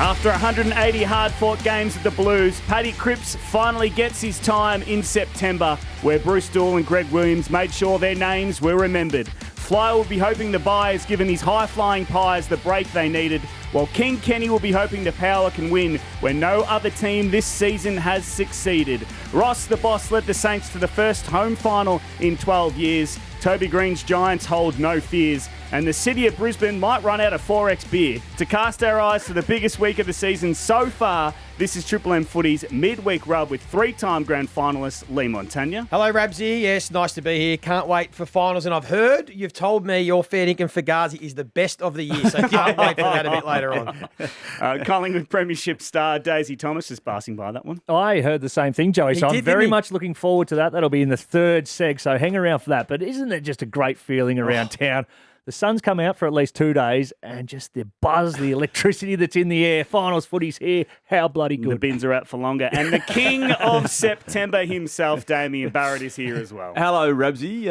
After 180 hard-fought games at the Blues, Paddy Cripps finally gets his time in September, where Bruce Doull and Greg Williams made sure their names were remembered. Flyer will be hoping the bye has given his high-flying Pies the break they needed, while King Kenny will be hoping the Power can win when no other team this season has succeeded. Ross, the boss, led the Saints to the first home final in 12 years. Toby Green's Giants hold no fears, and the city of Brisbane might run out of 4X beer. To cast our eyes to the biggest week of the season so far, this is Triple M Footy's Midweek Rub with three-time grand finalist Lee Montagna. Hello, Rabs here. Yes, nice to be here. Can't wait for finals. And I've heard you've told me your fair dinkum Fugazi is the best of the year, so can't wait for that a bit later on. Collingwood Premiership star Daisy Thomas is passing by that one. I heard the same thing, Joey, so I'm very much looking forward to that. That'll be in the third seg, so hang around for that. But isn't it just a great feeling around town? The sun's come out for at least 2 days, and just the buzz, the electricity that's in the air. Finals footy's here. How bloody good. The bins are out for longer. And the king of September himself, Damien Barrett, is here as well. Hello, Rabsy.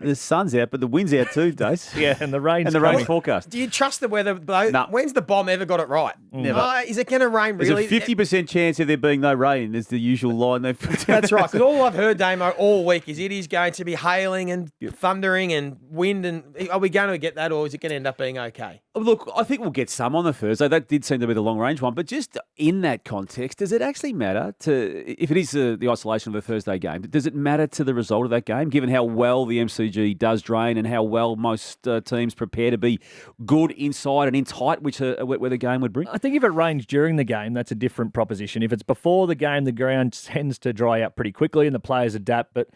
The sun's out, but the wind's out too, Dace. Yeah, and the rain's forecast. Do you trust the weather, though? No. When's the bomb ever got it right? Never. Is it going to rain really? There's a 50% chance of there being no rain. Is the usual line they've put down. That's right, because all I've heard, Damo, all week is it is going to be hailing and thundering and wind. And are we going to get that, or is it going to end up being okay? Look, I think we'll get some on the Thursday. That did seem to be the long-range one. But just in that context, does it actually matter if it is the isolation of the Thursday game, does it matter to the result of that game, given how well the MCG does drain and how well most teams prepare to be good inside and in tight, where the game would bring? I think if it rains during the game, that's a different proposition. If it's before the game, the ground tends to dry out pretty quickly and the players adapt. But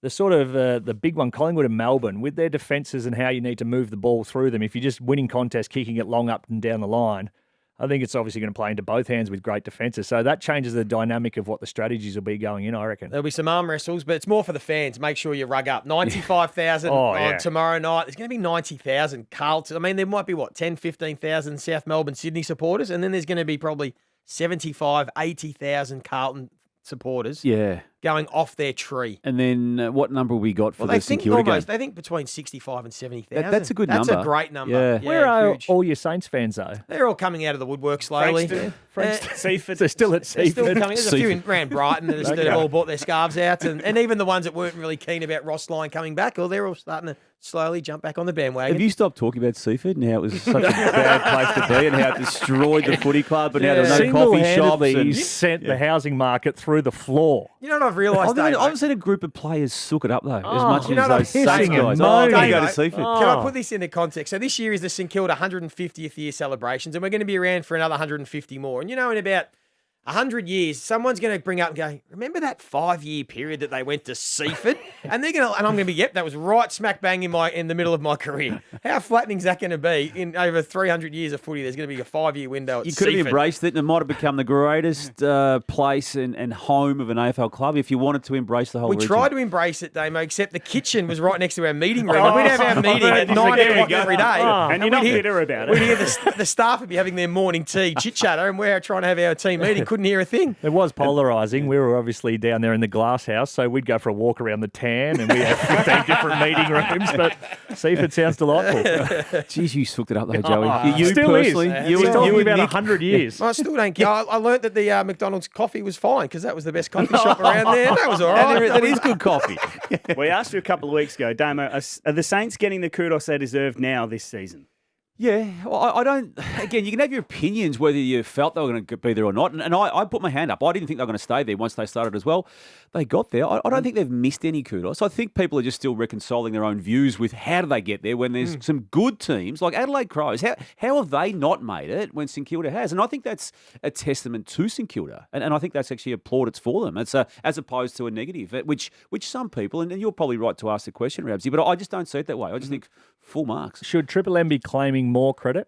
the sort of the big one, Collingwood and Melbourne, with their defences and how you need to move the ball through them, if you're just winning contests, kicking it long up and down the line, I think it's obviously going to play into both hands with great defences. So that changes the dynamic of what the strategies will be going in, I reckon. There'll be some arm wrestles, but it's more for the fans. Make sure you rug up. 95,000 on tomorrow night. There's going to be 90,000 Carlton. I mean, there might be, 10, 15,000 South Melbourne, Sydney supporters, and then there's going to be probably 75, 80,000 Carlton supporters going off their tree. And then what number we got for the St Kilda game? They think between 65 and 70,000. That's a good number. That's a great number. Yeah. Where are huge. all your Saints fans, though? They're all coming out of the woodwork slowly. Seaford. They're still at They're still Seaford. coming. There's a few around Brighton that have all bought their scarves out. And even the ones that weren't really keen about Ross Lyon coming back, they're all starting to slowly jump back on the bandwagon. Have you stopped talking about Seaford and how it was such a bad place to be and how it destroyed the footy club and how there were no coffee shops? And sent the housing market through the floor. You know what I've realised, Dave? I've seen a group of players sook it up, though, as much as those Saints guys. Moaning. Go to Seaford. Can I put this into context? So this year is the St Kilda 150th year celebrations, and we're going to be around for another 150 more. And in about 100 years, someone's going to bring up and go, remember that 5-year period that they went to Seaford? And I'm going to be, that was right smack bang in the middle of my career. How flattening is that going to be in over 300 years of footy? There's going to be a 5-year window at You could have embraced it, and it might have become the greatest place and home of an AFL club if you wanted to embrace the whole region. We tried to embrace it, Damo, except the kitchen was right next to our meeting room. We'd have our meeting at 9 o'clock every day. And you're not bitter about it. We'd hear the staff would be having their morning tea, chit-chatter, and we're trying to have our team meeting. Couldn't hear a thing. It was polarising. We were obviously down there in the glass house, so we'd go for a walk around the tan and we had 15 different meeting rooms, but Seaford sounds delightful. Jeez, you sooked it up though, Joey. You still personally. Is. You talking about 100 years. I still don't care. I learnt that the McDonald's coffee was fine because that was the best coffee shop around there. That was all right. That is good coffee. We asked you a couple of weeks ago, Damo, are the Saints getting the kudos they deserve now this season? Yeah, well, I don't. Again, you can have your opinions whether you felt they were going to be there or not. And I put my hand up. I didn't think they were going to stay there once they started as well. They got there. I don't think they've missed any kudos. I think people are just still reconciling their own views with how do they get there when there's some good teams like Adelaide Crows. How have they not made it when St Kilda has? And I think that's a testament to St Kilda. And I think that's actually a plaudits for them. It's as opposed to a negative, which some people, and you're probably right to ask the question, Rabsy, but I just don't see it that way. I just think full marks. Should Triple M be claiming more credit?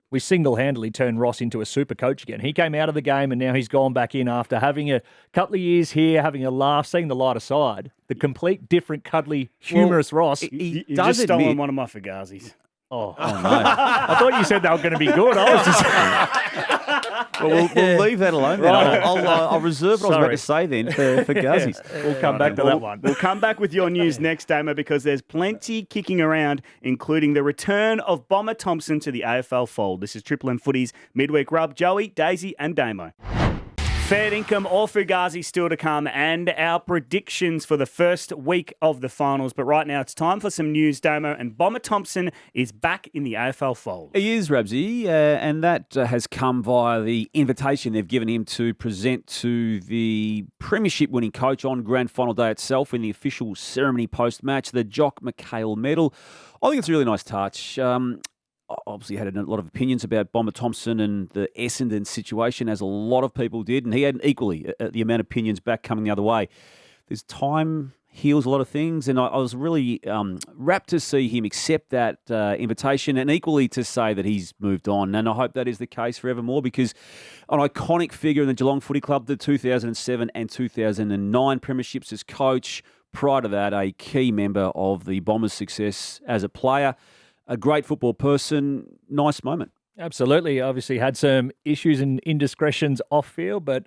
We single-handedly turned Ross into a super coach again. He came out of the game and now he's gone back in after having a couple of years here, having a laugh, seeing the lighter side. The complete different, cuddly, humorous Ross. He does just stolen one of my Fugazis. Oh no. I thought you said they were going to be good. I was just... Well, we'll leave that alone then. I'll reserve what I was about to say then for Fugazi's. We'll come back to that one. We'll come back with your news next, Damo, because there's plenty kicking around, including the return of Bomber Thompson to the AFL fold. This is Triple M Footy's Midweek Rub. Joey, Daisy and Damo. Fair Dinkum or Fugazi still to come, and our predictions for the first week of the finals. But right now it's time for some news, Damo, and Bomber Thompson is back in the AFL fold. He is, Rabsy, and that has come via the invitation they've given him to present to the premiership-winning coach on grand final day itself in the official ceremony post-match, the Jock McHale medal. I think it's a really nice touch. Obviously had a lot of opinions about Bomber Thompson and the Essendon situation, as a lot of people did, and he had equally the amount of opinions back coming the other way. There's time heals a lot of things, and I was really rapt to see him accept that invitation, and equally to say that he's moved on. And I hope that is the case forevermore, because an iconic figure in the Geelong Footy Club, the 2007 and 2009 premierships as coach. Prior to that, a key member of the Bombers' success as a player. A great football person, nice moment. Absolutely. Obviously had some issues and indiscretions off field, but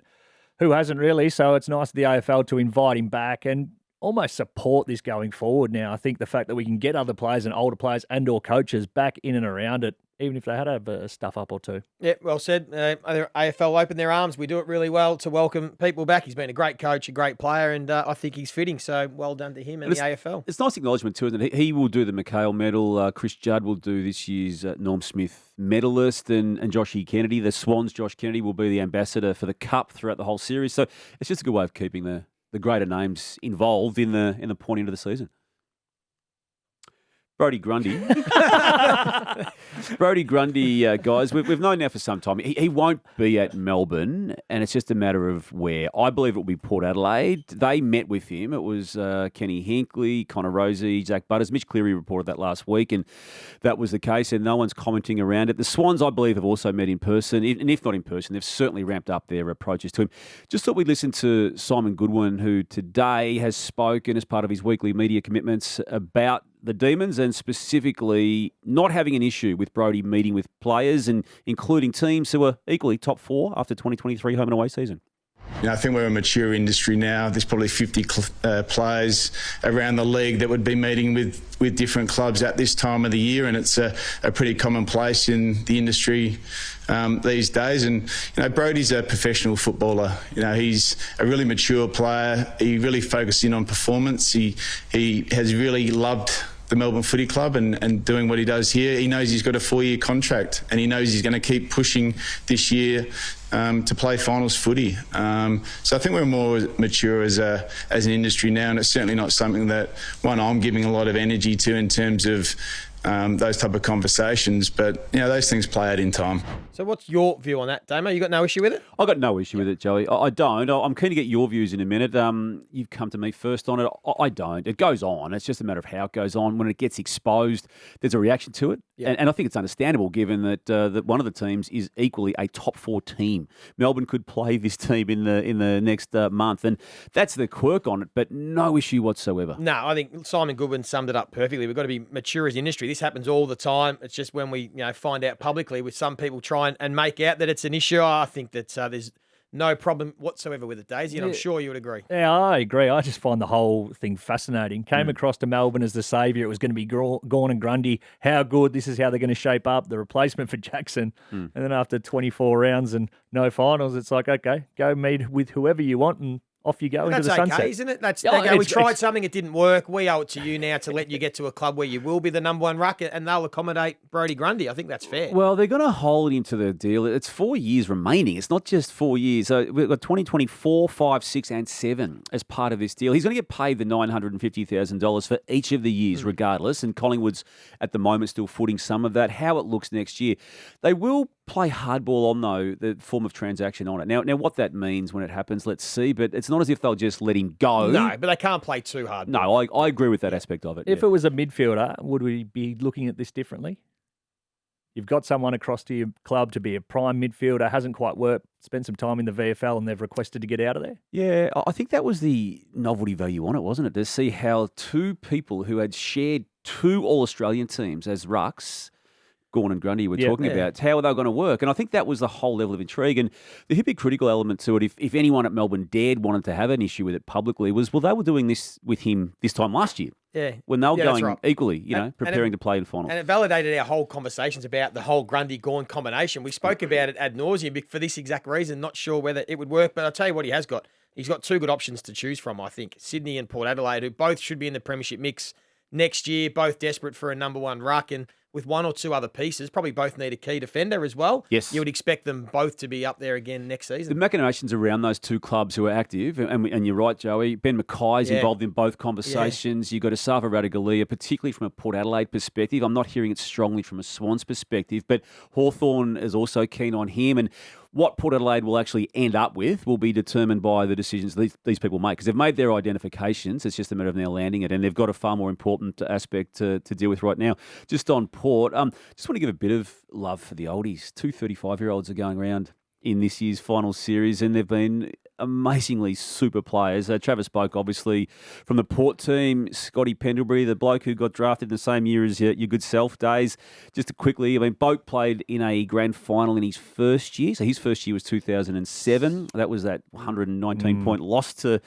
who hasn't really? So it's nice of the AFL to invite him back and almost support this going forward now. I think the fact that we can get other players and older players and or coaches back in and around it, even if they had a stuff up or two. Yeah, well said. AFL open their arms. We do it really well to welcome people back. He's been a great coach, a great player, and I think he's fitting. So well done to him and the AFL. It's nice acknowledgement too, isn't it? He will do the McHale medal. Chris Judd will do this year's Norm Smith medalist, and Joshy Kennedy, the Swans. Josh Kennedy will be the ambassador for the Cup throughout the whole series. So it's just a good way of keeping the greater names involved in the point into the season. Brodie Grundy. Brodie Grundy, guys, we've known now for some time. He won't be at Melbourne, and it's just a matter of where. I believe it will be Port Adelaide. They met with him. It was Kenny Hinkley, Connor Rosie, Zach Butters. Mitch Cleary reported that last week, and that was the case, and no one's commenting around it. The Swans, I believe, have also met in person, and if not in person, they've certainly ramped up their approaches to him. Just thought we'd listen to Simon Goodwin, who today has spoken as part of his weekly media commitments about the Demons, and specifically not having an issue with Brodie meeting with players and including teams who are equally top four after 2023 home and away season. I think we're a mature industry now. There's probably 50 players around the league that would be meeting with different clubs at this time of the year, and it's a pretty commonplace in the industry these days. And Brodie's a professional footballer. He's a really mature player. He really focused in on performance. He has really loved the Melbourne Footy Club and doing what he does here. He knows he's got a 4-year contract, and he knows he's going to keep pushing this year to play finals footy. So I think we're more mature as an industry now, and it's certainly not something that I'm giving a lot of energy to in terms of those type of conversations. But those things play out in time. So what's your view on that, Damo? You got no issue with it? I got no issue with it, Joey. I don't. I'm keen to get your views in a minute. You've come to me first on it. I don't. It goes on. It's just a matter of how it goes on. When it gets exposed, there's a reaction to it. Yeah. And I think it's understandable, given that one of the teams is equally a top 4 team. Melbourne could play this team in the next month, and that's the quirk on it. But no issue whatsoever. No, I think Simon Goodwin summed it up perfectly. We've got to be mature as an industry. This happens all the time. It's just when we find out publicly, with some people trying and make out that it's an issue. I think that there's no problem whatsoever with it, Daisy, and I'm sure you would agree. Yeah, I agree. I just find the whole thing fascinating. Came across to Melbourne as the saviour. It was going to be Gawn and Grundy. How good. This is how they're going to shape up. The replacement for Jackson. And then after 24 rounds and no finals, it's like, okay, go meet with whoever you want and off you go into the sunset. Okay, isn't it? That's we tried something, it didn't work. We owe it to you now to let you get to a club where you will be the number 1 ruck, and they'll accommodate Brodie Grundy. I think that's fair. Well, they're going to hold him to the deal. It's 4 years remaining. It's not just 4 years. So we've got 2024, 5, 6, and 7 as part of this deal. He's going to get paid the $950,000 for each of the years, regardless. And Collingwood's at the moment still footing some of that. How it looks next year, they will play hardball on, though, the form of transaction on it. Now, what that means when it happens, let's see. But it's not as if they'll just let him go. No, but they can't play too hard. No, I agree with that aspect of it. If it was a midfielder, would we be looking at this differently? You've got someone across to your club to be a prime midfielder, hasn't quite worked, spent some time in the VFL, and they've requested to get out of there? Yeah, I think that was the novelty value on it, wasn't it? To see how 2 people who had shared 2 All-Australian teams as rucks Gorn and Grundy were Yeah. talking about. How are they going to work? And I think that was the whole level of intrigue. And the hypocritical element to it, if anyone at Melbourne wanted to have an issue with it publicly, was, well, they were doing this with him this time last year. Yeah. When they were that's going right. equally, preparing to play in finals. And it validated our whole conversations about the whole Grundy-Gorn combination. We spoke about it ad nauseum for this exact reason, not sure whether it would work, but I'll tell you what he has got. He's got two good options to choose from, I think. Sydney and Port Adelaide, who both should be in the premiership mix next year, both desperate for a number one ruck, and with one or two other pieces, probably both need a key defender as well. Yes. You would expect them both to be up there again next The season. machinations around those two clubs who are active, and you're right, Joey, Ben Mackay's Yeah. involved in both conversations. You've got Asafa Radaglia, particularly from a Port Adelaide perspective. I'm not hearing it strongly from a Swans perspective, but Hawthorn is also keen on him. And what Port Adelaide will actually end up with will be determined by the decisions these people make, because they've made their identifications. It's just a matter of now landing it, and they've got a far more important aspect to deal with right now. Just on Port, just want to give a bit of love for the oldies. Two 35-year-olds are going around in this year's final series, and they've been amazingly super players. Travis Boak, obviously, from the Port team. Scotty Pendlebury, the bloke who got drafted in the same year as your good self days. Just to quickly, I mean, Boak played in a grand final in his first year. So his first year was 2007. That was that 119-point loss to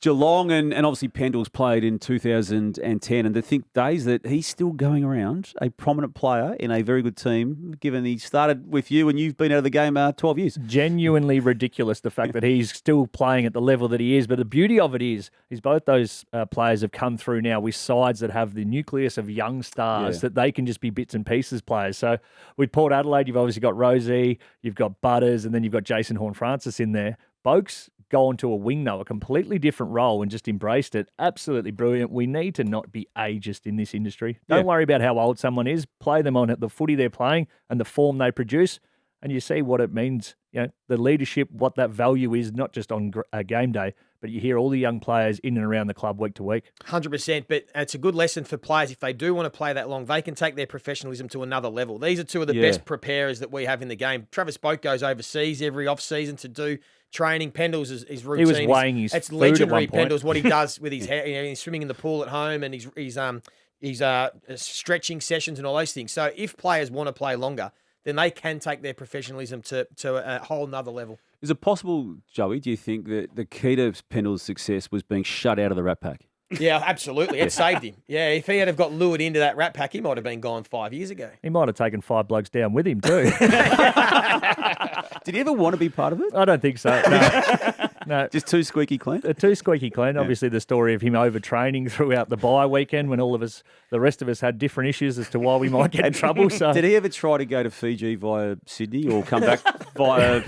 Geelong. And obviously Pendles played in 2010. And to think, Days, that he's still going around, a prominent player in a very good team, given he started with you and you've been out of the game 12 years. Genuinely ridiculous, the fact that he's still playing at the level that he is. But the beauty of it is both those players have come through now with sides that have the nucleus of young stars that they can just be bits and pieces players. So with Port Adelaide, you've obviously got Rosie, you've got Butters, and then you've got Jason Horne-Francis in there. Boak's gone to a wing, though, a completely different role, and just embraced it. Absolutely brilliant. We need to not be ageist in this industry. Don't worry about how old someone is. Play them on the footy they're playing and the form they produce, and you see what it means, the leadership, what that value is, not just on game day, but you hear all the young players in and around the club week to week. 100%, but it's a good lesson for players. If they do want to play that long, they can take their professionalism to another level. These are two of the best preparers that we have in the game. Travis Boak goes overseas every off-season to do training. Pendles is routine. He was weighing his It's food legendary, at one point. Pendles, what he does with his hair. He's swimming in the pool at home, and he's stretching sessions and all those things. So if players want to play longer, then they can take their professionalism to a whole nother level. Is it possible, Joey, do you think that the key to Pendle's success was being shut out of the Rat Pack? Yeah, absolutely. It saved him. Yeah, if he had have got lured into that Rat Pack, he might have been gone 5 years ago. He might have taken 5 blokes down with him too. Did he ever want to be part of it? I don't think so. No. Just too squeaky clean? Too squeaky clean. Obviously, the story of him overtraining throughout the bye weekend when the rest of us had different issues as to why we might get in trouble. So Did he ever try to go to Fiji via Sydney or come back via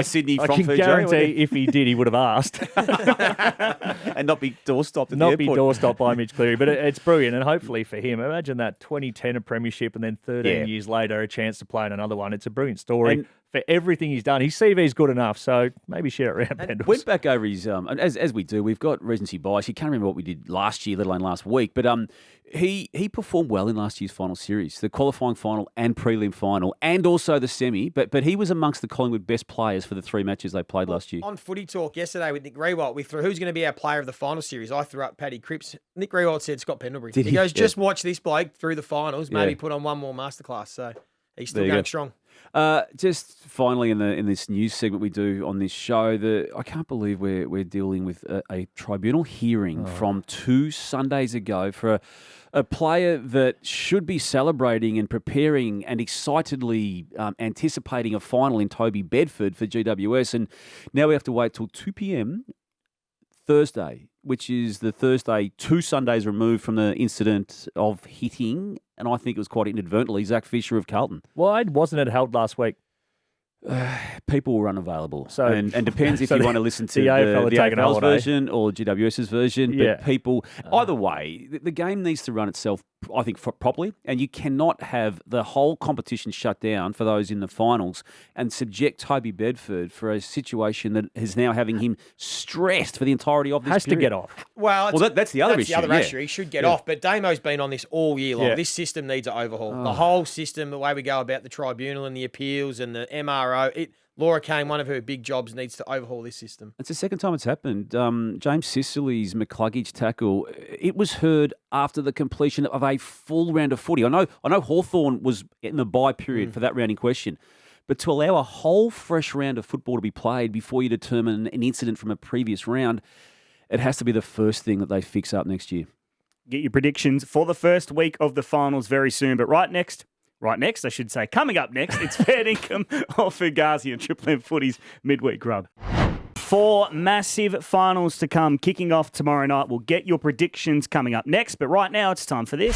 Sydney from Fiji? I can guarantee if he did, he would have asked. And not be doorstopped at the Not airport. be doorstopped by Mitch Cleary. But it's brilliant, and hopefully for him, imagine that 2010 a premiership and then 13 years later a chance to play in another one. It's a brilliant story. And for everything he's done. His CV's good enough, so maybe share it around Pendles. Went back over his, as we do, we've got recency bias. You can't remember what we did last year, let alone last week, but he performed well in last year's final series, the qualifying final and prelim final, and also the semi, but he was amongst the Collingwood best players for the 3 matches they played last year. On Footy Talk yesterday with Nick Rewalt, we threw who's going to be our player of the final series. I threw up Paddy Cripps. Nick Rewalt said Scott Pendlebury. Did he he? goes, Yeah. just watch this bloke through the finals, maybe Yeah. put on one more masterclass. So he's still There you going go. strong. Just finally in this news segment we do on this show, I can't believe we're dealing with a tribunal hearing from 2 Sundays ago for a player that should be celebrating and preparing and excitedly anticipating a final in Toby Bedford for GWS, and now we have to wait till 2 p.m. Thursday, which is the Thursday 2 Sundays removed from the incident of hitting, and I think it was quite inadvertently, Zach Fisher of Carlton. Why wasn't it held last week? People were unavailable. So- and depends if so you the- want to listen to the AFL are the taking a AFL's holiday. version or GWS's version. Yeah. But people, either way, the game needs to run itself, I think, properly. And you cannot have the whole competition shut down for those in the finals and subject Toby Bedford for a situation that is now having him stressed for the entirety of this Has to period. get off. Well, that's the other issue. The other yeah. issue. He should get off. But Damo's been on this all year long. Yeah. This system needs an overhaul. The whole system, the way we go about the tribunal and the appeals and the MRO, Laura Kane, one of her big jobs, needs to overhaul this system. It's the second time it's happened. James Sicily's McCluggage tackle, it was heard after the completion of a full round of footy. I know Hawthorn was in the bye period for that round in question, but to allow a whole fresh round of football to be played before you determine an incident from a previous round, it has to be the first thing that they fix up next year. Get your predictions for the first week of the finals very soon. But right next, I should say, coming up next, it's Fair Dinkum or Fugazi and Triple M Footy's Midweek Rub. 4 massive finals to come, kicking off tomorrow night. We'll get your predictions coming up next. But right now, it's time for this.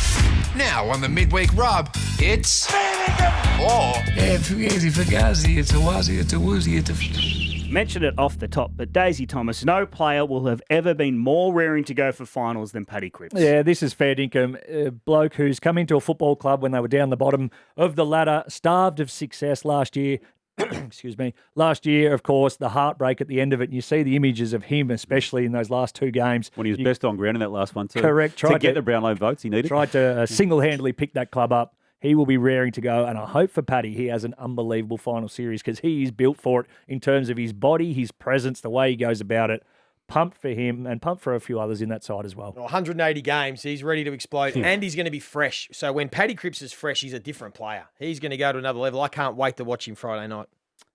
Now on the Midweek Rub, it's Fair Dinkum or Fugazi, it's a wazzy, it's a woozy, it's a... Mentioned it off the top, but Daisy Thomas, no player will have ever been more raring to go for finals than Paddy Cripps. Yeah, this is Fair Dinkum, a bloke who's come into a football club when they were down the bottom of the ladder, starved of success last year. Excuse me. Last year, of course, the heartbreak at the end of it. And you see the images of him, especially in those last 2 games. When he was best on ground in that last one too. Correct. To get the Brownlow votes he needed. Tried to single-handedly pick that club up. He will be raring to go, and I hope for Paddy he has an unbelievable final series because he is built for it in terms of his body, his presence, the way he goes about it. Pumped for him and pumped for a few others in that side as well. 180 games, he's ready to explode, and he's going to be fresh. So when Paddy Cripps is fresh, he's a different player. He's going to go to another level. I can't wait to watch him Friday night.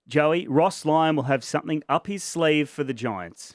Joey, Ross Lyon will have something up his sleeve for the Giants.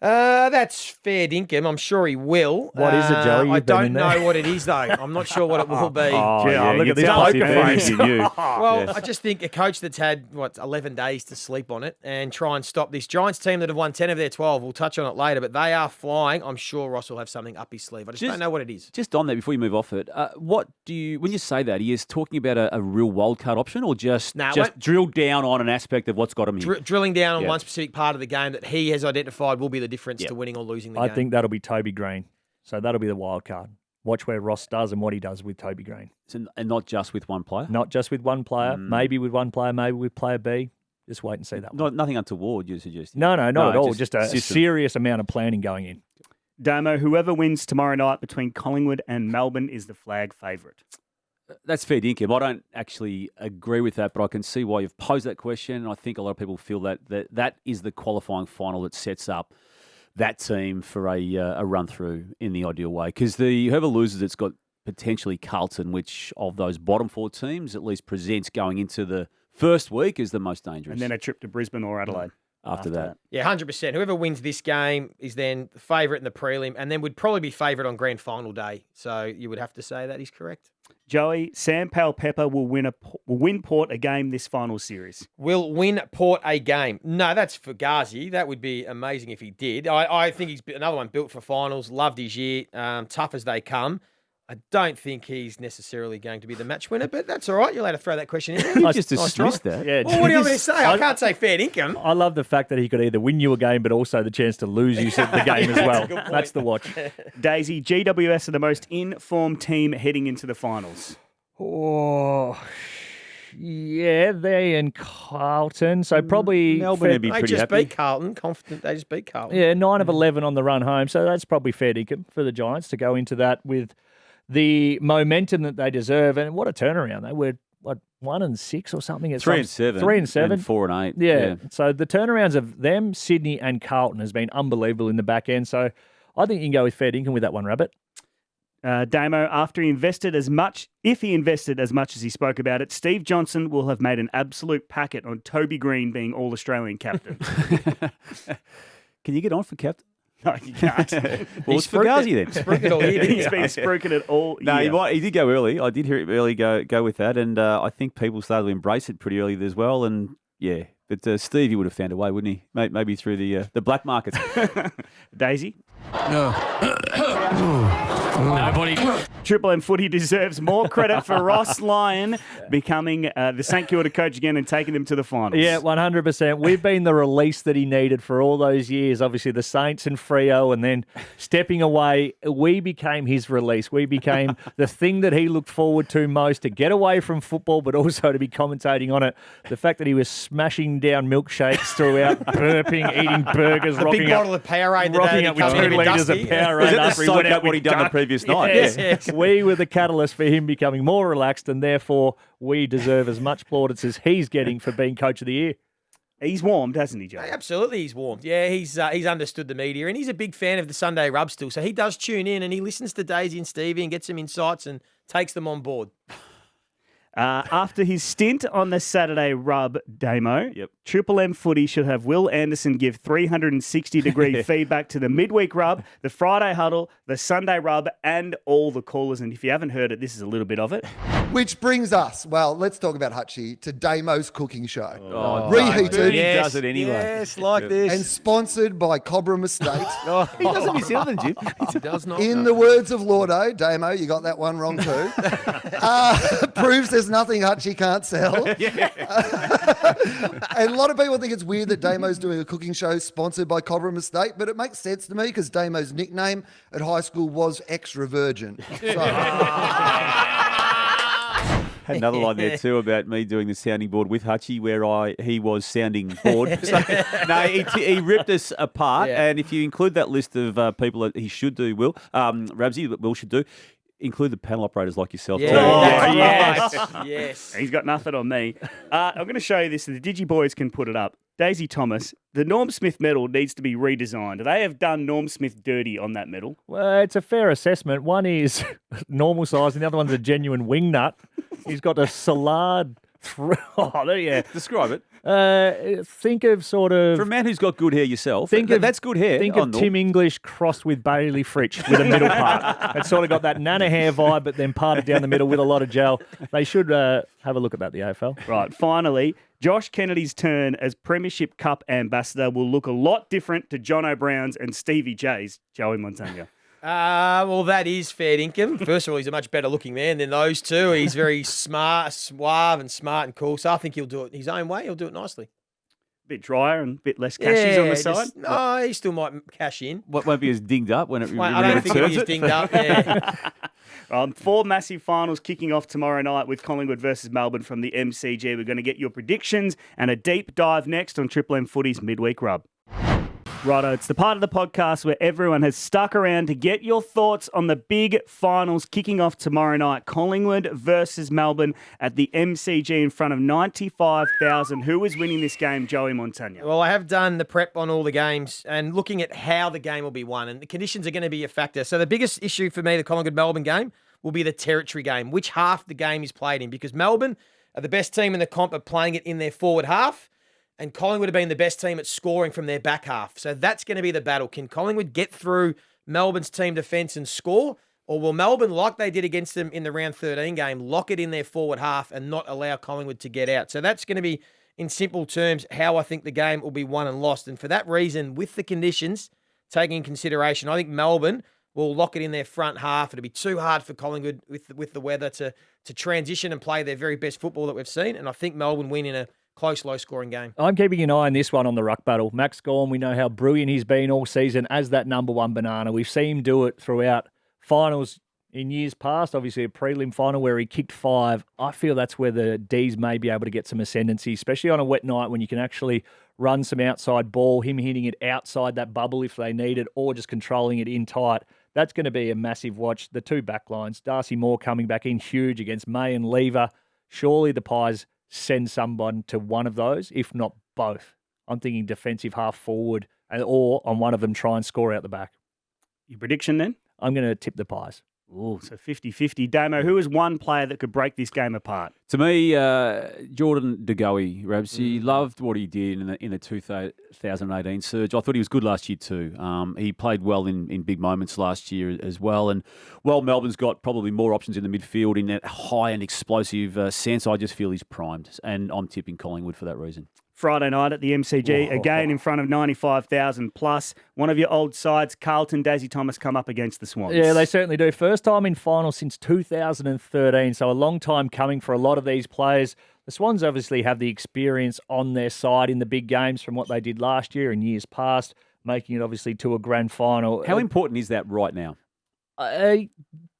That's Fair Dinkum. I'm sure he will. What is it, Joey? I don't know what it is, though. I'm not sure what it will be. Look at this poker face. Well, I just think a coach that's had, 11 days to sleep on it and try and stop this Giants team that have won 10 of their 12. We'll touch on it later, but they are flying. I'm sure Ross will have something up his sleeve. I just don't know what it is. Just on that, before you move off it, when you say that, he is talking about a real wildcard option or just drill down on an aspect of what's got him here? Drilling down on one specific part of the game that he has identified will be the difference to winning or losing the game. I think that'll be Toby Green. So that'll be the wild card. Watch where Ross does and what he does with Toby Green. So, and not just with one player? Not just with one player. Maybe with one player, maybe with player B. Just wait and see that one. Nothing untoward, you're suggesting? No, not at all. Just a serious amount of planning going in. Damo, whoever wins tomorrow night between Collingwood and Melbourne is the flag favourite. That's fair dinkum. I don't actually agree with that, but I can see why you've posed that question. I think a lot of people feel that is the qualifying final that sets up that team for a run through in the ideal way. Because whoever loses, it's got potentially Carlton, which of those bottom 4 teams at least presents going into the first week is the most dangerous. And then a trip to Brisbane or Adelaide. After that. Yeah, 100%. Whoever wins this game is then the favourite in the prelim and then would probably be favourite on grand final day. So you would have to say that is correct. Joey, Sam Powell-Pepper will win Port a game this final series. Will win Port a game. No, that's Fugazi. That would be amazing if he did. I think he's another one built for finals. Loved his year. Tough as they come. I don't think he's necessarily going to be the match winner, but that's all right. You're allowed to throw that question in. I just dismissed that. Yeah, well, what do you want me to say? I can't say fair income. I love the fact that he could either win you a game, but also the chance to lose you the game as well. That's the watch. Daisy, GWS are the most informed team heading into the finals. Oh, yeah, they and Carlton. So probably Melbourne would be they pretty just happy. beat Carlton. Confident they just beat Carlton. Yeah, 9 of 11 on the run home. So that's probably fair dinkum for the Giants to go into that with the momentum that they deserve. And what a turnaround. They were, 1-6 or something? 3-7. 3-7. And 4-8. Yeah. So the turnarounds of them, Sydney and Carlton has been unbelievable in the back end. So I think you can go with fair dinkum with that one, Rabbit. Damo, after he invested as much as he spoke about it, Steve Johnson will have made an absolute packet on Toby Green being All-Australian captain. Can you get on for captain? No, you can't. Well, it's Fugazi then. He's been spruiking it all year. No, he did go early. I did hear it early go with that, and I think people started to embrace it pretty early as well. And yeah, but Steve, he would have found a way, wouldn't he? Maybe through the black market. Daisy? No. Nobody. Triple M Footy deserves more credit for Ross Lyon becoming the St Kilda coach again and taking them to the finals. Yeah, 100%. We've been the release that he needed for all those years. Obviously, the Saints and Freo, and then stepping away, we became his release. We became the thing that he looked forward to most, to get away from football, but also to be commentating on it. The fact that he was smashing down milkshakes throughout, burping, eating burgers, a big bottle of Powerade rocking up with 2 litres of Powerade after he went out what he'd done the previous night. Yes. We were the catalyst for him becoming more relaxed, and therefore we deserve as much plaudits as he's getting for being coach of the year. He's warmed, hasn't he, Joe? Absolutely, he's warmed. Yeah, he's understood the media, and he's a big fan of the Sunday Rub still. So he does tune in, and he listens to Daisy and Stevie and gets some insights and takes them on board. After his stint on the Saturday Rub, Damo, Triple M Footy should have Will Anderson give 360-degree feedback to the Midweek Rub, the Friday Huddle, the Sunday Rub, and all the callers. And if you haven't heard it, this is a little bit of it. Which brings us, well, let's talk about Hutchie, to Damo's cooking show. Reheated. He does it anyway. Yes, like this. And sponsored by Cobram Estate. He does it himself, Jim. He does not. In the words of Lordo, Damo, you got that one wrong too. Proves there's nothing Hutchie can't sell. And a lot of people think it's weird that Damo's doing a cooking show sponsored by Cobram Estate, but it makes sense to me because Damo's nickname at high school was Extra Virgin. Had another line there too about me doing the sounding board with Hutchie where he was sounding bored. So, no, he ripped us apart. Yeah. And if you include that list of people that he should do, Rabsy, that Will should do, include the panel operators like yourself. Yeah. too. Oh, yes. Yes. He's got nothing on me. I'm going to show you this. The Digi Boys can put it up. Daisy Thomas, the Norm Smith medal needs to be redesigned. They have done Norm Smith dirty on that medal. Well, it's a fair assessment. One is normal size, and the other one's a genuine wing nut. He's got a salad. Describe it. Think of sort of... For a man who's got good hair yourself, that's good hair. Think of Tim English crossed with Bailey Fritsch with a middle part. It's sort of got that Nana hair vibe, but then parted down the middle with a lot of gel. They should have a look at that, the AFL. Right, finally, Josh Kennedy's turn as Premiership Cup ambassador will look a lot different to John O'Brown's and Stevie J's Joey Montagna. Well, that is fair dinkum. First of all, he's a much better looking man than those two. He's very smart, suave and smart and cool. So I think he'll do it his own way. He'll do it nicely. Bit drier and a bit less cashies on the side. No, he still might cash in. What won't be as dinged up when it I don't think he's dinged up. Yeah. 4 massive finals kicking off tomorrow night with Collingwood versus Melbourne from the MCG. We're going to get your predictions and a deep dive next on Triple M Footy's Midweek Rub. Righto, it's the part of the podcast where everyone has stuck around to get your thoughts on the big finals kicking off tomorrow night. Collingwood versus Melbourne at the MCG in front of 95,000. Who is winning this game, Joey Montagna? Well, I have done the prep on all the games and looking at how the game will be won, and the conditions are going to be a factor. So the biggest issue for me, the Collingwood-Melbourne game, will be the territory game, which half the game is played in, because Melbourne are the best team in the comp at playing it in their forward half, and Collingwood have been the best team at scoring from their back half. So that's going to be the battle. Can Collingwood get through Melbourne's team defence and score? Or will Melbourne, like they did against them in the round 13 game, lock it in their forward half and not allow Collingwood to get out? So that's going to be, in simple terms, how I think the game will be won and lost. And for that reason, with the conditions taking in consideration, I think Melbourne will lock it in their front half. It'll be too hard for Collingwood with the weather to transition and play their very best football that we've seen. And I think Melbourne win in a close, low-scoring game. I'm keeping an eye on this one on the ruck battle. Max Gorn, we know how brilliant he's been all season as that number one banana. We've seen him do it throughout finals in years past. Obviously, a prelim final where he kicked 5. I feel that's where the D's may be able to get some ascendancy, especially on a wet night when you can actually run some outside ball, him hitting it outside that bubble if they need it, or just controlling it in tight. That's going to be a massive watch. The two back lines, Darcy Moore coming back in huge against May and Lever. Surely the Pies send someone to one of those, if not both. I'm thinking defensive half forward, or on one of them try and score out the back. Your prediction then? I'm going to tip the Pies. Ooh, so 50-50. Damo, who is one player that could break this game apart? To me, Jordan De Goey, Rabs, he loved what he did in the 2018 surge. I thought he was good last year too. He played well in big moments last year as well. And while Melbourne's got probably more options in the midfield in that high and explosive sense, I just feel he's primed. And I'm tipping Collingwood for that reason. Friday night at the MCG, again in front of 95,000 plus. One of your old sides, Carlton, Daisy Thomas, come up against the Swans. Yeah, they certainly do. First time in finals since 2013, so a long time coming for a lot of these players. The Swans obviously have the experience on their side in the big games from what they did last year and years past, making it obviously to a grand final. How important is that right now?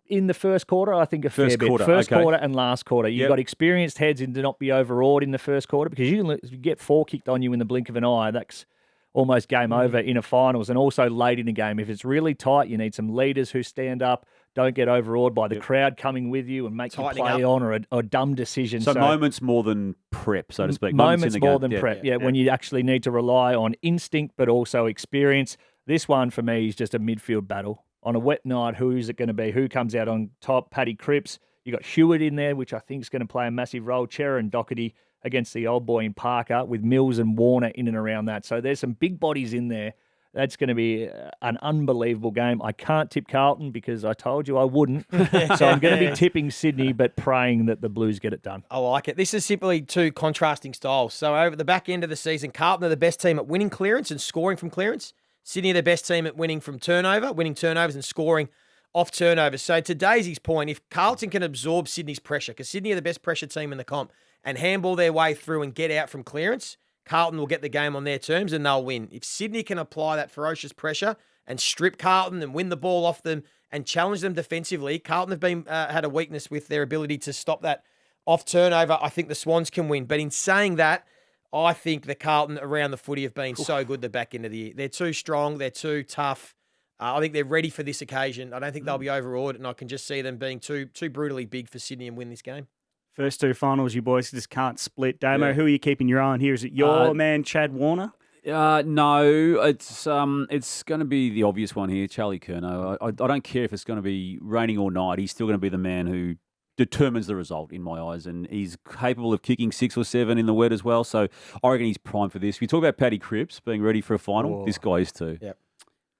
In the first quarter, I think a fair bit. First quarter and last quarter. You've got experienced heads in to not be overawed in the first quarter, because you get 4 kicked on you in the blink of an eye. That's almost game over in a finals, and also late in the game. If it's really tight, you need some leaders who stand up, don't get overawed by the crowd coming with you and make Tightening you play up. on or a dumb decision. So moments more than prep, so to speak. Moments in the more game. than prep, when you actually need to rely on instinct but also experience. This one for me is just a midfield battle. On a wet night, who is it going to be? Who comes out on top? Paddy Cripps. You got Hewitt in there, which I think is going to play a massive role. Chera and Doherty against the old boy in Parker with Mills and Warner in and around that. So there's some big bodies in there. That's going to be an unbelievable game. I can't tip Carlton because I told you I wouldn't. So I'm going to be tipping Sydney, but praying that the Blues get it done. I like it. This is simply two contrasting styles. So over the back end of the season, Carlton are the best team at winning clearance and scoring from clearance. Sydney are the best team at winning turnovers and scoring off turnovers. So to Daisy's point, if Carlton can absorb Sydney's pressure, because Sydney are the best pressure team in the comp, and handball their way through and get out from clearance, Carlton will get the game on their terms and they'll win. If Sydney can apply that ferocious pressure and strip Carlton and win the ball off them and challenge them defensively, Carlton have been had a weakness with their ability to stop that off turnover. I think the Swans can win. But in saying that, I think the Carlton around the footy have been so good the back end of the year. They're too strong. They're too tough. I think they're ready for this occasion. I don't think they'll be overawed, and I can just see them being too brutally big for Sydney and win this game. First two finals, you boys just can't split. Damo, who are you keeping your eye on here? Is it your man, Chad Warner? No, it's going to be the obvious one here, Charlie Curnow. I don't care if it's going to be raining all night. He's still going to be the man who determines the result in my eyes, and he's capable of kicking 6 or 7 in the wet as well. So I reckon he's primed for this. If you talk about Paddy Cripps being ready for a final, this guy is too. Yep.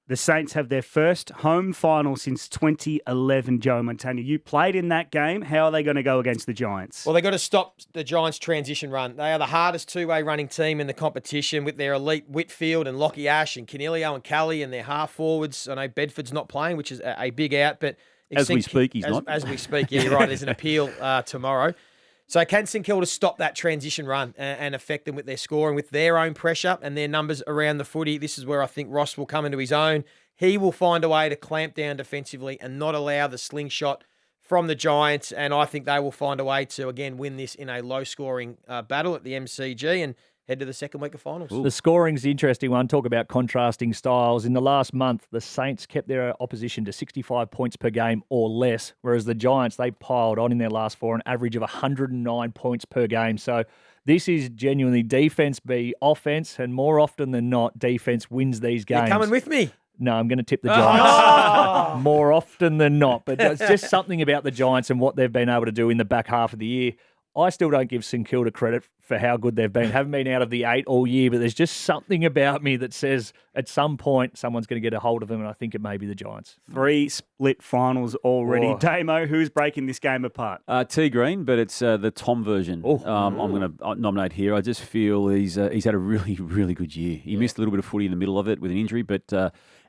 The Saints have their first home final since 2011, Joe Montana. You played in that game. How are they going to go against the Giants? Well, they've got to stop the Giants' transition run. They are the hardest two-way running team in the competition with their elite Whitfield and Lockie Ash and Canelio and Kelly and their half forwards. I know Bedford's not playing, which is a big out, but as we speak, he's not. As we speak, yeah, you're right. There's an appeal tomorrow. So can St Kilda stop that transition run and affect them with their scoring, with their own pressure and their numbers around the footy? This is where I think Ross will come into his own. He will find a way to clamp down defensively and not allow the slingshot from the Giants. And I think they will find a way to, again, win this in a low-scoring battle at the MCG and head to the second week of finals. The scoring's the interesting one. Talk about contrasting styles. In the last month, the Saints kept their opposition to 65 points per game or less, whereas the Giants, they piled on in their last 4, an average of 109 points per game. So this is genuinely defense be offense, and more often than not, defense wins these games. You're coming with me? No, I'm going to tip the Giants more often than not. But it's just something about the Giants and what they've been able to do in the back half of the year. I still don't give St Kilda credit for how good they've been. Haven't been out of the 8 all year, but there's just something about me that says at some point someone's going to get a hold of them, and I think it may be the Giants. 3 split finals already. Damo, who's breaking this game apart? T Green, but it's the Tom version. I'm going to nominate here. I just feel he's had a really, really good year. He missed a little bit of footy in the middle of it with an injury, but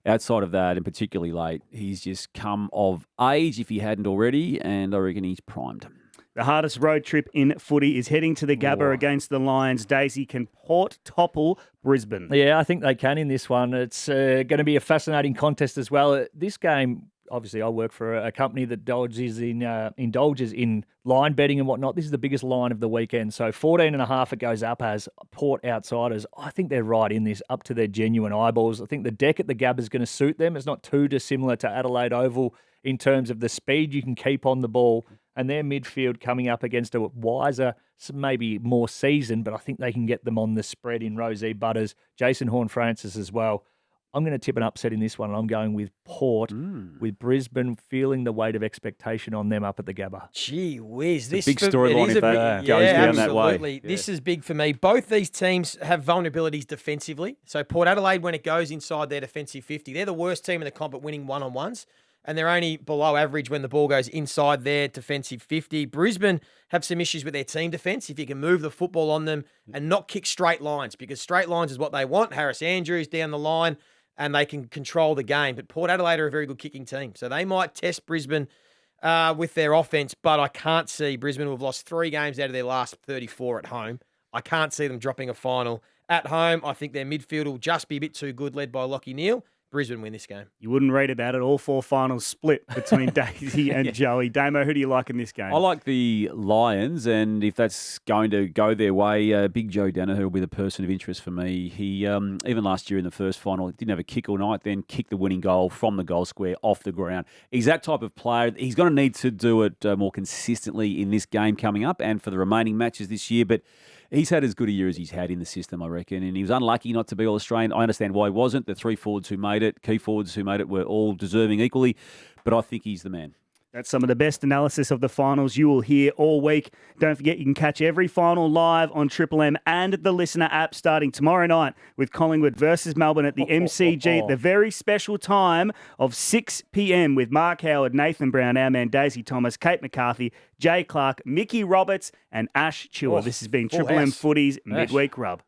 outside of that, and particularly late, he's just come of age if he hadn't already, and I reckon he's primed. The hardest road trip in footy is heading to the Gabba against the Lions. Daisy, can Port topple Brisbane? Yeah, I think they can in this one. It's going to be a fascinating contest as well. This game, obviously, I work for a company that indulges in line betting and whatnot. This is the biggest line of the weekend. So 14.5 it goes up as Port outsiders. I think they're right in this, up to their genuine eyeballs. I think the deck at the Gabba is going to suit them. It's not too dissimilar to Adelaide Oval in terms of the speed you can keep on the ball. And their midfield coming up against a wiser, maybe more seasoned, but I think they can get them on the spread in Rosie Butters, Jason Horne-Francis as well. I'm going to tip an upset in this one, and I'm going with Port, with Brisbane feeling the weight of expectation on them up at the Gabba. Gee whiz. This big storyline if that goes down that way. This is big for me. Both these teams have vulnerabilities defensively. So Port Adelaide, when it goes inside their defensive 50, they're the worst team in the comp at winning one-on-ones. And they're only below average when the ball goes inside their defensive 50. Brisbane have some issues with their team defence. If you can move the football on them and not kick straight lines, because straight lines is what they want. Harris Andrews down the line, and they can control the game. But Port Adelaide are a very good kicking team. So they might test Brisbane with their offence, but I can't see Brisbane, who have lost 3 games out of their last 34 at home. I can't see them dropping a final at home. I think their midfield will just be a bit too good, led by Lachie Neale. Brisbane win this game. You wouldn't read about it. All 4 finals split between Daisy and Joey. Damo, who do you like in this game? I like the Lions, and if that's going to go their way, Big Joe Danaher will be the person of interest for me. He, even last year in the first final, didn't have a kick all night, then kicked the winning goal from the goal square off the ground. He's that type of player. He's going to need to do it more consistently in this game coming up and for the remaining matches this year, but he's had as good a year as he's had in the system, I reckon, and he was unlucky not to be All-Australian. I understand why he wasn't. The 3 forwards who made it, key forwards who made it, were all deserving equally, but I think he's the man. That's some of the best analysis of the finals you will hear all week. Don't forget you can catch every final live on Triple M and the Listener app starting tomorrow night with Collingwood versus Melbourne at the MCG at the very special time of 6 p.m. with Mark Howard, Nathan Brown, our man Daisy Thomas, Kate McCarthy, Jay Clark, Mickey Roberts and Ash Chua. This has been Triple M Footy's Midweek Rub.